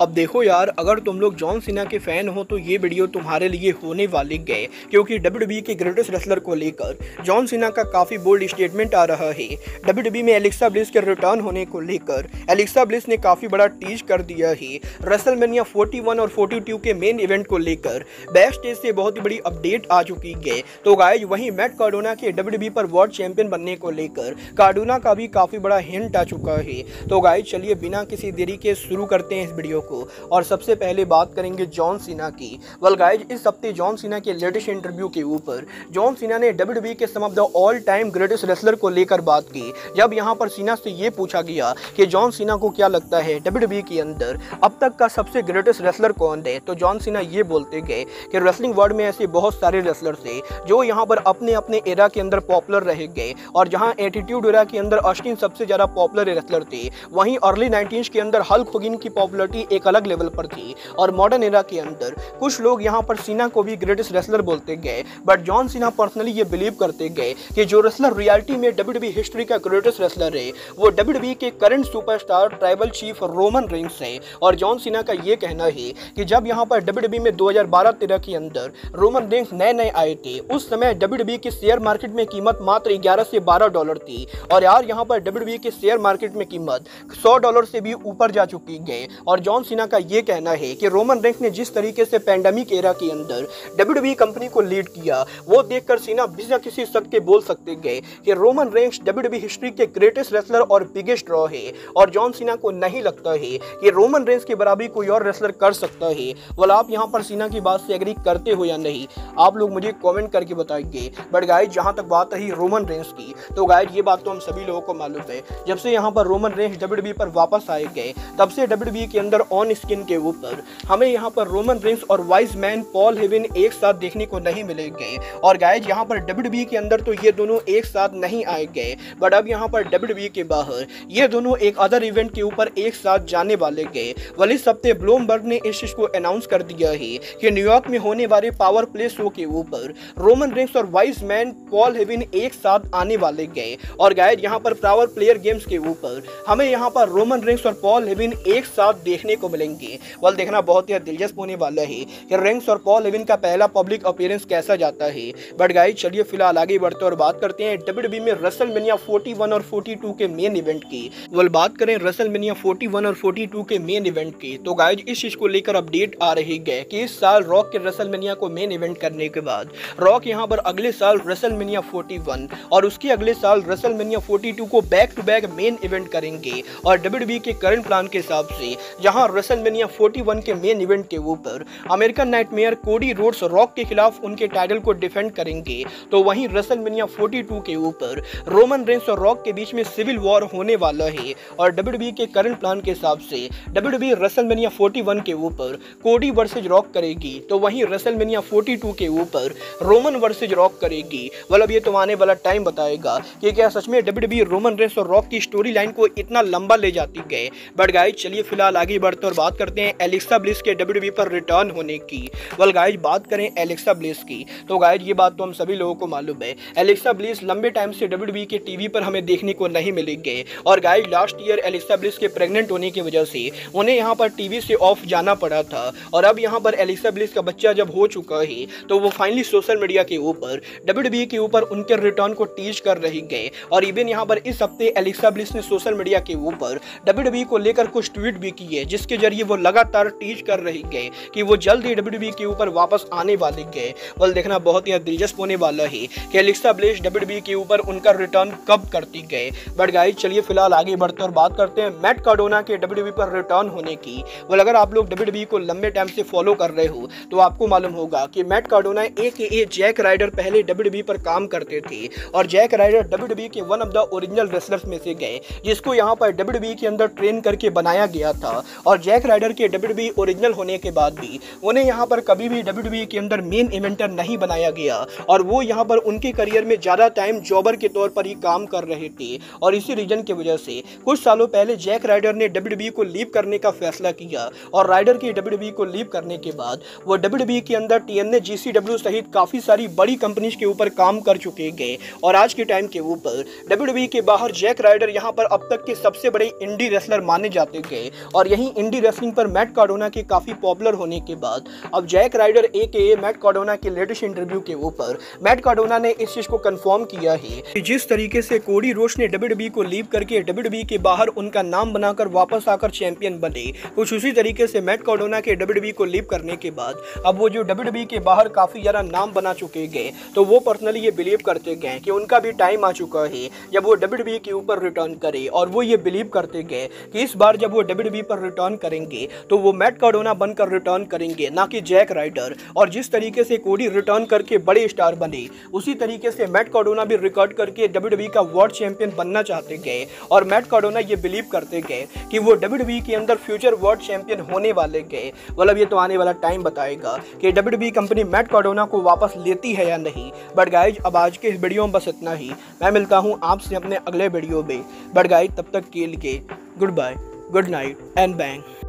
अब देखो यार, अगर तुम लोग जॉन सीना के फैन हो तो ये वीडियो तुम्हारे लिए होने वाली गए, क्योंकि डब्ल्यूडब्ल्यूई के ग्रेटेस्ट रेसलर को लेकर जॉन सीना का काफ़ी बोल्ड स्टेटमेंट आ रहा है। डब्ल्यूडब्ल्यूई में एलेक्सा ब्लिस के रिटर्न होने को लेकर एलेक्सा ब्लिस ने काफ़ी बड़ा टीज कर दिया है। रेसलमेनिया 41 और 42 के मेन इवेंट को लेकर बैक स्टेज से बहुत ही बड़ी अपडेट आ चुकी है। तो गाइज, वहीं मैट कार्डोना के डब्ल्यूडब्ल्यूई पर वर्ल्ड चैंपियन बनने को लेकर कार्डोना का भी काफ़ी बड़ा हिंट आ चुका है। तो गाइज, चलिए बिना किसी देरी के शुरू करते हैं इस वीडियो को। और सबसे पहले बात करेंगे जॉन सीना की। वेल गाइज, इस हफ्ते जॉन सीना के लेटेस्ट इंटरव्यू के ऊपर जॉन सीना ने डब्ल्यूडब्ल्यूई के some of the all time greatest wrestler को लेकर बात की। जब यहां पर सीना से ये पूछा गया कि जॉन सीना को क्या लगता है डब्ल्यूडब्ल्यूई के अंदर अब तक का सबसे ग्रेटेस्ट रेसलर कौन है, तो जॉन सीना ये बोलते गए कि रेसलिंग वर्ल्ड में ऐसे बहुत सारे रेसलर थे जो यहाँ पर अपने अपने एरा के अंदर पॉपुलर रह गए। और जहाँ एटीट्यूड एरा के अंदर ऑस्टिन सबसे ज्यादा पॉपुलर रेसलर थे, वहीं अर्ली 90s के अंदर हल्क होगन की पॉपुलरिटी एक अलग लेवल पर थी। और मॉडर्न एरा के अंदर कुछ लोग यहाँ पर सीना को भी ग्रेटेस्ट रेसलर बोलते गए, बट जॉन सीना पर्सनली ये बिलीव करते गए कि जो रेसलर रियलिटी में डब्ल्यूडब्ल्यूई हिस्ट्री का ग्रेटेस्ट रेसलर है वो डब्ल्यूडब्ल्यूई के current superstar tribal chief Roman Reigns है। और जॉन सीना का ये कहना है कि जब यहाँ पर डब्ल्यूडब्ल्यूई में 2012-13 के अंदर रोमन रेंस नए नए आए थे, उस समय डब्ल्यूडब्ल्यूई की शेयर मार्केट में कीमत मात्र 11 से 12 डॉलर थी। और यार यहाँ पर डब्ल्यूडब्ल्यूई के शेयर मार्केट में कीमत 100 डॉलर से भी ऊपर जा चुकी है। और जॉन सीना का ये कहना है कि रोमन रेंस ने जिस तरीके से पैंडेमिक एरा के अंदर डब्ल्यूडब्ल्यूई कंपनी को लीड किया, वो देखकर सीना बिना किसी शक के बोल सकते गए कि रोमन रेंस डब्ल्यूडब्ल्यूई हिस्ट्री के ग्रेटेस्ट रेसलर और बिगेस्ट ड्रॉ है। और जॉन सीना को नहीं लगता है कि रोमन रेंस की बराबरी कोई और रेसलर कर सकता है। वाल आप यहाँ पर सीना की बात से एग्री करते हो या नहीं, आप लोग मुझे कमेंट करके बताइए। बट गाइज, जहाँ तक बात रही रोमन रेंस की, तो गाइज ये बात तो हम सभी लोगों को मालूम है, जब से यहाँ पर रोमन रेंस डब्ल्यूडब्ल्यूई पर वापस आए गए तब से डब्ल्यूडब्ल्यूई के अंदर ऑन स्क्रीन के ऊपर हमें यहाँ पर रोमन रेंस और वाइज मैन पॉल हेवन एक साथ देखने को नहीं मिलेंगे। और गाइज, यहाँ पर डब्ल्यूडब्ल्यूई के अंदर तो ये दोनों एक साथ नहीं आए गए, बट अब यहाँ पर डब्ल्यूडब्ल्यूई के बाहर ये दोनों एक अदर इवेंट के ऊपर एक साथ जाने वाले गए। वल इस हफ्ते ब्लूमबर्ग ने इस चीज को अनाउंस कर दिया है कि न्यूयॉर्क में होने वाले पावर प्ले शो के ऊपर रोमन रेंस और वाइज मैन पॉल हेवन एक साथ आने वाले गए। और गाइज, यहाँ पर पावर प्लेयर गेम्स के ऊपर हमें यहाँ पर रोमन रेंस और पॉल हेवन एक साथ देखने को मिलेंगे। वल देखना बहुत ही दिलचस्प होने वाला है कि रेंस और पॉल हेवन का पहला पब्लिक अपीयरेंस कैसा जाता है। बट गाइज, चलिए फिलहाल आगे बढ़ते और बात करते हैं डब्ल्यूडब्ल्यूई में रेसलमेनिया 41 और 42 के मेन इवेंट की। वल बात करें रेसलमेनिया 41 और 42 के मेन इवेंट की, तो गाइज इस चीज को लेकर अपडेट आ रही है कि इस साल रॉक के रेसलमेनिया को मेन इवेंट करने के बाद रॉक यहाँ पर अगले साल रेसलमेनिया 41 और उसके अगले साल रेसलमेनिया 42 को back to back main event करेंगे। और डब्ल्यूडब्ल्यूई के करंट प्लान के हिसाब से जहां रेसलमेनिया 41 के मेन इवेंट के ऊपर American nightmare Cody Rhodes rock के खिलाफ उनके टाइटल को डिफेंड करेंगे, तो वहीं रेसलमेनिया 42 के ऊपर रोमन रेंस और रॉक के बीच में सिविल वॉर होने वाला है। और डब्ल्यूडब्ल्यूई के करंट प्लान के हिसाब से डब्ल्यूडब्ल्यूई रेसलमेनिया 41 के ऊपर कोडी वर्सेज रॉक करेगी, तो वहीं रेसलमेनिया 42 के ऊपर रोमन वर्सेज रॉक करेगी। मतलब ये तो आने वाला टाइम बताएगा कि क्या सच में डब्ल्यूडब्ल्यूई रोमन रेंस और रॉक की स्टोरी लाइन को इतना लंबा ले जाती है। बट गाइज, चलिए फिलहाल आगे बढ़ते और बात करते हैं एलेक्सा ब्लिस के डब्ल्यूडब्ल्यूई पर रिटर्न होने की। वेल गाइज, बात करें एलेक्सा ब्लिस की, तो गाइज ये बात तो हम सभी लोगों को मालूम है, एलेक्सा ब्लिस लंबे टाइम से डब्ल्यूडब्ल्यूई के टीवी पर हमें देखने को नहीं मिलेंगे। और guys, last year Alexa bliss के प्रेग्नेंट होने की वजह से उन्हें यहाँ पर टीवी से ऑफ जाना पड़ा था। और अब यहाँ पर एलेक्सा ब्लिस का बच्चा जब हो चुका है, तो वो फाइनली सोशल मीडिया के ऊपर डब्ल्यूडब्ल्यूई के ऊपर उनके रिटर्न को टीज कर रही गए। और इवन यहाँ पर इस हफ्ते एलेक्सा ब्लिस ने सोशल मीडिया के ऊपर डब्ल्यूडब्ल्यूई को लेकर कुछ ट्वीट भी किए, जिसके जरिए वो लगातार टीज कर रही गए कि वो जल्द ही डब्ल्यूडब्ल्यूई के ऊपर वापस आने वाले गए। वल देखना बहुत ही दिलचस्प होने वाला है कि एलेक्सा ब्लिस डब्ल्यूडब्ल्यूई के ऊपर उनका रिटर्न कब करती गए। बट गाइज, चलिए फिलहाल आगे बढ़ते और बात करते हैं मैट कार्डोना के डब्ल्यूडब्ल्यूई पर रिटर्न होने की। वल अगर आप लोग डब्ल्यूडब्ल्यूई को लंबे टाइम से फॉलो कर रहे हो तो आपको मालूम होगा कि Matt Cardona AKA Zack Ryder पहले डब्ल्यूडब्ल्यूई पर काम करते थे। और जैक राइडर डब्ल्यूडब्ल्यूई के one of the original wrestlers में से गए, जिसको यहाँ पर डब्ल्यूडब्ल्यूई के अंदर ट्रेन करके बनाया गया था। और जैक राइडर के डब्ल्यूडब्ल्यूई ओरिजिनल होने के बाद भी उन्हें यहाँ पर कभी भी डब्ल्यूडब्ल्यूई के अंदर मेन इवेंटर नहीं बनाया गया। और वो यहाँ पर उनके करियर में ज्यादा टाइम जॉबर के तौर पर ही काम कर रहे थे। और इसी रीजन की वजह से कुछ सालों पहले जैक राइडर ने डब्ल्यूडब्ल्यूई को लीव करने का फैसला किया। और राइडर की डब्ल्यूडब्ल्यूई को लीव करने के बाद वो डब्ल्यूडब्ल्यूई के अंदर TNA GCW सहित काफी सारी बड़ी कंपनीज के ऊपर काम कर चुके गए। और आज के टाइम के ऊपर डब्ल्यूडब्ल्यूई के बाहर जैक राइडर यहाँ पर अब तक के सबसे बड़े इंडी रेसलर माने जाते गए। और यही इंडी रेसलिंग पर मैट कार्डोना के काफी पॉपुलर होने के बाद अब Zack Ryder AKA Matt Cardona के लेटेस्ट इंटरव्यू के ऊपर मैट कार्डोना ने इस चीज को कंफर्म किया है कि जिस तरीके से कोडी रोड्स ने WWE को लीव करके WWE के बाहर उनका नाम बनाकर वापस आकर चैंपियन बने, कुछ उसी तरीके से मैट कार्डोना के WWE को लीव करने के बाद अब वो जो WWE के बाहर काफी ज्यादा नाम बना चुके गए, तो वो पर्सनली ये बिलीव करते गए कि उनका भी टाइम आ चुका है जब वो WWE के ऊपर रिटर्न करे। और वो ये बिलीव करते गए कि इस बार जब वो WWE पर रिटर्न करेंगे तो वो मैट कार्डोना बनकर रिटर्न करेंगे, ना कि जैक राइडर। और जिस तरीके से कोडी रिटर्न करके बड़े स्टार बने, उसी तरीके से मैट कार्डोना भी रिकॉर्ड करके WWE का वर्ल्ड चैंपियन बनना चाहते गए। और मैट कार्डोना ये बिलीव करते गए कि वो WWE के अंदर फ्यूचर वर्ल्ड चैंपियन होने वाले गए। मतलब ये तो आने वाला टाइम बताएगा कि WWE कंपनी मैट कार्डोना को वापस लेती है या नहीं। बट गाइज, अब आज के इस वीडियो में बस इतना ही। मैं मिलता हूँ आपसे अपने अगले वीडियो में। बट गाइज, तब तक के लिए goodbye, good night and bang.